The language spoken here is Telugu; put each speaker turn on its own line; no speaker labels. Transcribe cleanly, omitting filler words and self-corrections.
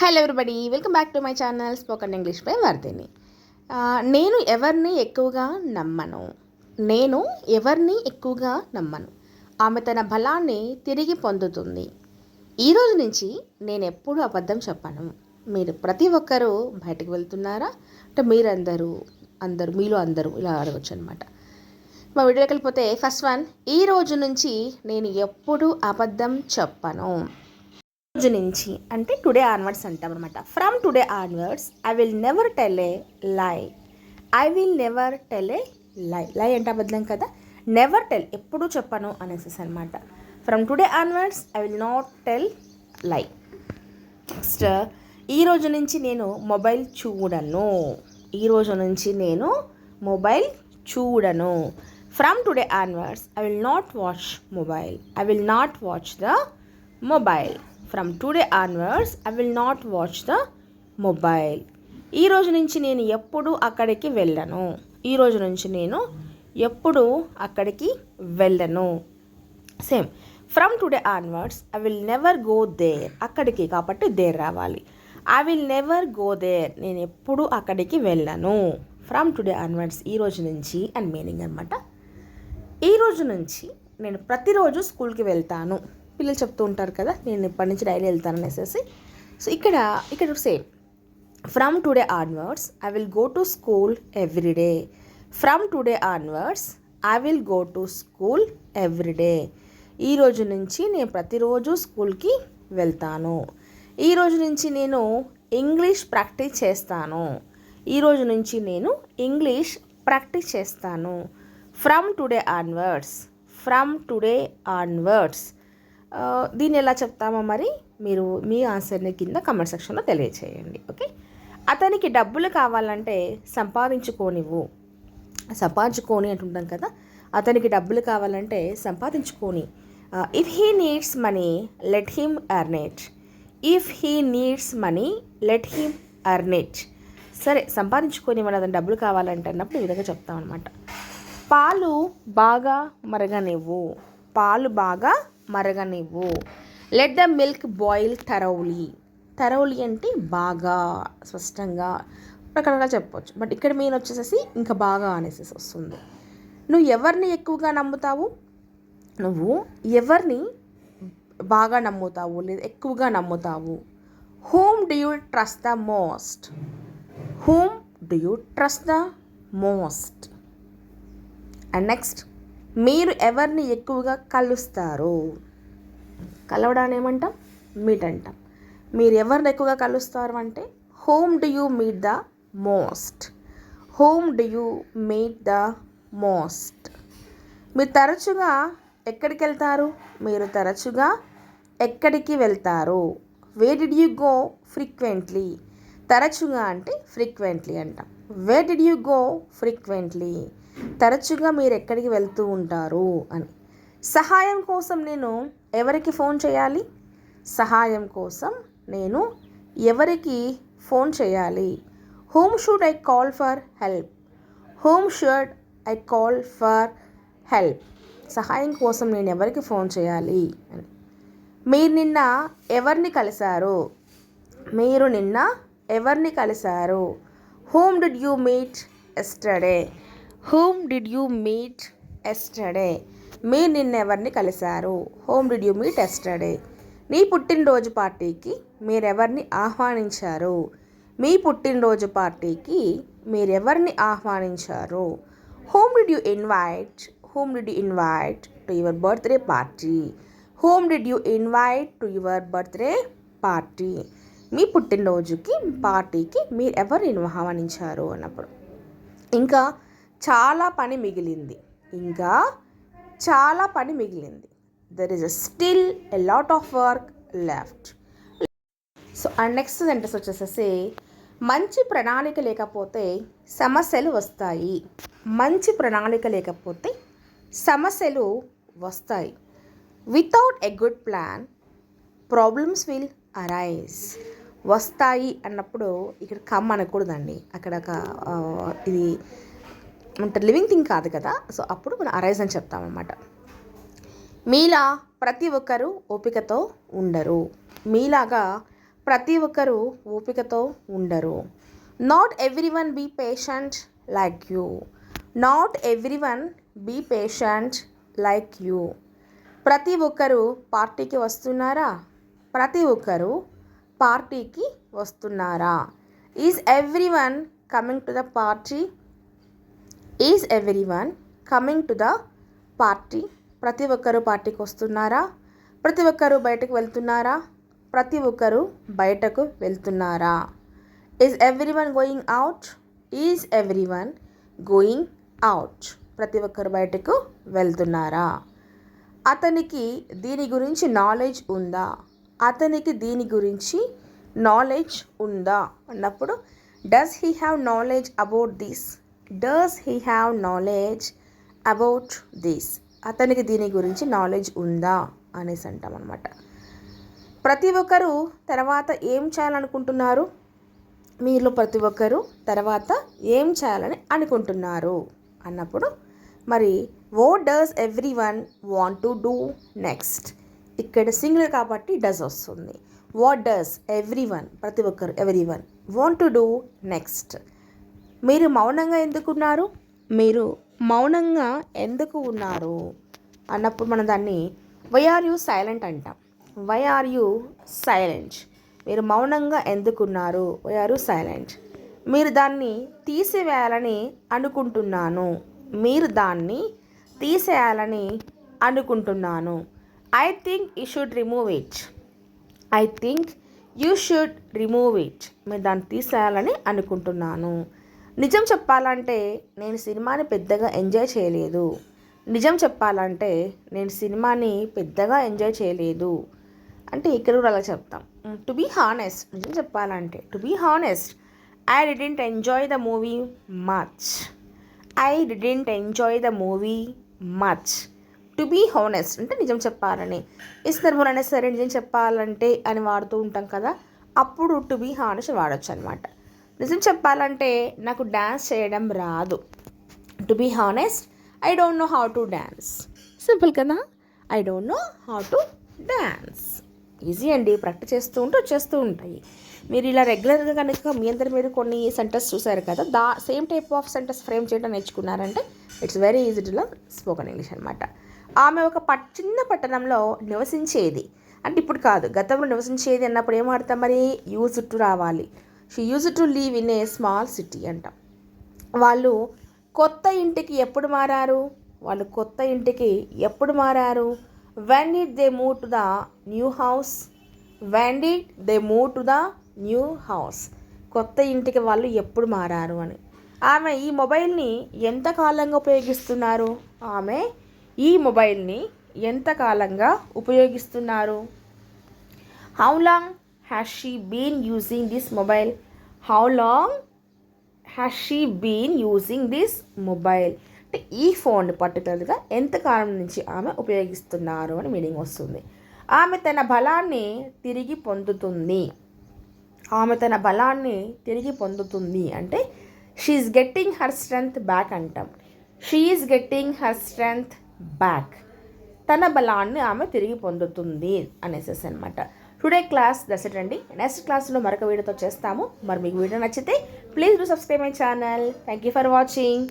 Hello everybody, welcome back to my channel spoken English by Vardhini. నేను ఎవరిని ఎక్కువగా నమ్మను. నేను ఎవరిని ఎక్కువగా నమ్మను. ఆమె తన బలాన్ని తిరిగి పొందుతుంది. ఈరోజు నుంచి నేను ఎప్పుడూ అబద్ధం చెప్పను. మీరు ప్రతి ఒక్కరూ బయటకు వెళ్తున్నారా అంటే మీలో అందరూ ఇలా అడగచ్చు అనమాట. మా వీడియోకి వెళ్ళిపోతే ఫస్ట్ వన్, ఈ రోజు నుంచి నేను ఎప్పుడూ అబద్ధం చెప్పను. రోజు నుంచి అంటే టుడే ఆన్వర్డ్స్ అంటాం అనమాట. From today onwards I will never tell a lie. I will never tell a lie. Lie అంటే అబద్ధం కదా. నెవర్ టెల్ ఎప్పుడూ చెప్పను అనేసి అనమాట. From today onwards I will not tell లై. నెక్స్ట్, ఈ రోజు నుంచి నేను మొబైల్ చూడను. ఈ రోజు నుంచి నేను మొబైల్ చూడను. From today onwards I will not watch mobile. I will not watch the mobile. From today onwards I will not watch the mobile. ఈ రోజు నుంచి నేను ఎప్పుడు అక్కడికి వెళ్ళను. ఈ రోజు నుంచి నేను ఎప్పుడు అక్కడికి వెళ్ళను. Same, from today onwards I will never go there. అక్కడికి కాబట్టి దేర్ రావాలి. I will never go there. నేను ఎప్పుడు అక్కడికి వెళ్ళను. ఫ్రమ్ టుడే ఆన్వర్డ్స్ ఈ రోజు నుంచి అని మీనింగ్ అనమాట. ఈ రోజు నుంచి నేను ప్రతిరోజు స్కూల్కి వెళ్తాను. పిల్లలు చెప్తూ ఉంటారు కదా, నేను ఇప్పటి నుంచి డైలీ వెళ్తాను అనేసి. సో ఇక్కడ same, from today onwards I will go to school every day. From today onwards I will go to school every day. ఈ రోజు నుంచి నేను ప్రతిరోజు స్కూల్కి వెళ్తాను. ఈ రోజు నుంచి నేను ఇంగ్లీష్ ప్రాక్టీస్ చేస్తాను. ఈ రోజు నుంచి నేను ఇంగ్లీష్ ప్రాక్టీస్ చేస్తాను. From today onwards. From today onwards దీన్ని ఎలా చెప్తామో మరి మీరు మీ ఆన్సర్ని కింద కమెంట్ సెక్షన్లో తెలియచేయండి. ఓకే, అతనికి డబ్బులు కావాలంటే సంపాదించుకోని అంటుంటాం కదా. అతనికి డబ్బులు కావాలంటే సంపాదించుకోని. If he needs money let him earn it. If he needs money let him earn it. సరే, సంపాదించుకొని మన అతను డబ్బులు కావాలంటే అన్నప్పుడు ఈ విధంగా చెప్తాం అనమాట. పాలు బాగా మరగనివ్వు. పాలు బాగా మరగనివ్వు. Let the milk boil thoroughly. Thoroughly అంటే బాగా, స్పష్టంగా, రకరకాలుగా చెప్పవచ్చు. బట్ ఇక్కడ మెయిన్ వచ్చేసేసి ఇంకా బాగా అనేసి వస్తుంది. నువ్వు ఎవరిని ఎక్కువగా నమ్ముతావు? నువ్వు ఎవరిని బాగా నమ్ముతావు లేదా ఎక్కువగా నమ్ముతావు? Whom do you trust the most? Whom do you trust the most? And next, మీరు ఎవరిని ఎక్కువగా కలుస్తారు? కలవడాన్ని ఏమంటాం? మీట్ అంటాం. మీరు ఎవరిని ఎక్కువగా కలుస్తారు అంటే home do you meet the most. Home do you meet the most. మీరు తరచుగా ఎక్కడికి వెళ్తారు? మీరు తరచుగా ఎక్కడికి వెళ్తారు? Where did you go frequently? తరచుగా అంటే ఫ్రీక్వెంట్లీ అంటాం. Where did you go frequently? తరచుగా మీరు ఎక్కడికి వెళ్తూ ఉంటారు అని. సహాయం కోసం నేను ఎవరికి ఫోన్ చేయాలి? సహాయం కోసం నేను ఎవరికి ఫోన్ చేయాలి? Whom should I call for help? Whom should I call for help? సహాయం కోసం నేను ఎవరికి ఫోన్ చేయాలి అని. మీరు నిన్న ఎవరిని కలిశారు? మీరు నిన్న ఎవరిని కలిశారు? Whom did you meet yesterday? Whom did you meet yesterday? మీరు నిన్న ఎవరిని కలిశారు? Whom did you meet yesterday? నీ పుట్టినరోజు పార్టీకి మీరెవరిని ఆహ్వానించారు? మీ పుట్టినరోజు పార్టీకి మీరెవరిని ఆహ్వానించారు? Whom did you invite? Whom did you invite to your birthday party? Whom did you invite to your birthday party? మీ పుట్టినరోజుకి పార్టీకి మీరు ఎవరిని ఆహ్వానించారు అన్నప్పుడు. ఇంకా చాలా పని మిగిలింది. ఇంకా చాలా పని మిగిలింది. There is still a lot of work left. So and next sentence వచ్చేసేసి, మంచి ప్రణాళిక లేకపోతే సమస్యలు వస్తాయి. మంచి ప్రణాళిక లేకపోతే సమస్యలు వస్తాయి. Without a good plan problems will arise. వస్తాయి అన్నప్పుడు ఇక్కడ కమ్ అనకూడదండి. అక్కడ ఇది అంటే లివింగ్ థింగ్ కాదు కదా. సో అప్పుడు మనం అరైజ్ అని చెప్తామన్నమాట. మీలా ప్రతి ఒక్కరూ ఓపికతో ఉండరు. మీలాగా ప్రతి ఒక్కరూ ఓపికతో ఉండరు. Not every one B patient like you. Not every one B patient like you. ప్రతి ఒక్కరూ పార్టీకి వస్తున్నారా? ప్రతి ఒక్కరూ పార్టీకి వస్తున్నారా? Is every one coming to the party? Is every one coming to the party? ప్రతి ఒక్కరూ పార్టీకి వస్తున్నారా? ప్రతి ఒక్కరూ బయటకు వెళ్తున్నారా? ప్రతి ఒక్కరూ బయటకు వెళ్తున్నారా? Is every one going out? Is every one going out? ప్రతి ఒక్కరు బయటకు వెళ్తున్నారా? అతనికి దీని గురించి నాలెడ్జ్ ఉందా? అతనికి దీని గురించి నాలెడ్జ్ ఉందా అన్నప్పుడు does he have knowledge about this? Does he have knowledge about this? అతనికి దీని గురించి నాలెడ్జ్ ఉందా అనేసి అంటాం అన్నమాట. ప్రతి ఒక్కరూ తర్వాత ఏం చేయాలనుకుంటున్నారు? మీలో ప్రతి ఒక్కరూ తర్వాత ఏం చేయాలని అనుకుంటున్నారు అన్నప్పుడు మరి what does every one want to do next? ఇక్కడ సింగులర్ కాబట్టి డస్ వస్తుంది. వాట్ డస్ ఎవ్రీ వన్ ప్రతి ఒక్కరు every one want to do next? మీరు మౌనంగా ఎందుకున్నారు? మీరు మౌనంగా ఎందుకు ఉన్నారు అన్నప్పుడు మనం దాన్ని వై ఆర్ యూ సైలెంట్ అంటాం. Why are you silent? మీరు మౌనంగా ఎందుకున్నారు? Why are you silent? మీరు దాన్ని తీసివేయాలని అనుకుంటున్నాను. మీరు దాన్ని తీసేయాలని అనుకుంటున్నాను. I think you should remove it. I think you should remove it. మీరు దాన్ని తీసేయాలని అనుకుంటున్నాను. నిజం చెప్పాలంటే నేను సినిమాని పెద్దగా ఎంజాయ్ చేయలేదు. నిజం చెప్పాలంటే నేను సినిమాని పెద్దగా ఎంజాయ్ చేయలేదు అంటే ఇక్కడ కూడా అలా చెప్తాం. టు బీ హానెస్ట్, నిజం చెప్పాలంటే to be honest I didn't enjoy the movie much. I didn't enjoy the movie much. To be honest అంటే నిజం చెప్పాలని. ఈ సందర్భంలోనే సరే నిజం చెప్పాలంటే అని వాడుతూ ఉంటాం కదా, అప్పుడు టు బీ హానెస్ట్ వాడచ్చు అనమాట. నిజం చెప్పాలంటే నాకు డ్యాన్స్ చేయడం రాదు. To be honest I don't know how to dance. Simple కదా, I don't know how to dance. Easy అండి, ప్రాక్టీస్ చేస్తూ ఉంటే వచ్చేస్తూ ఉంటాయి. మీరు ఇలా రెగ్యులర్గా కనుక మీ అందరి మీరు కొన్ని సెంటెన్స్ చూసారు కదా, same type of sentence frame చేయడం నేర్చుకున్నారంటే it's very easy to learn spoken English అనమాట. ఆమె ఒక చిన్న పట్టణంలో నివసించేది అంటే ఇప్పుడు కాదు, గతంలో నివసించేది అన్నప్పుడు ఏం వాడతాం మరి? యూజ్ టు రావాలి. She use to leave in a small city అంటాం. వాళ్ళు కొత్త ఇంటికి ఎప్పుడు మారారు? వాళ్ళు కొత్త ఇంటికి ఎప్పుడు మారారు? When did they move to the new house? When did they move to the new house? కొత్త ఇంటికి వాళ్ళు ఎప్పుడు మారారు అని. ఆమె ఈ మొబైల్ని ఎంతకాలంగా ఉపయోగిస్తున్నారు? ఆమె ఈ మొబైల్ని ఎంతకాలంగా ఉపయోగిస్తున్నారు? How long has she been using this mobile? How long has she been using this mobile అంటే ఈ ఫోన్ని పర్టికులర్గా ఎంతకాలం నుంచి ఆమె ఉపయోగిస్తున్నారు అని మీనింగ్ వస్తుంది. ఆమె తన బలాన్ని తిరిగి పొందుతుంది. ఆమె తన బలాన్ని తిరిగి పొందుతుంది అంటే she's getting her strength back అంటాం. She's getting her strength back. తన బలాన్ని ఆమె తిరిగి పొందుతుంది అనేసి అనమాట. టుడే క్లాస్ దట్స్ ఇట్ అండి. నెక్స్ట్ క్లాస్లో మరొక వీడియోతో చేస్తాము. మరి మీకు వీడియో నచ్చితే please do subscribe my channel. Thank you for watching.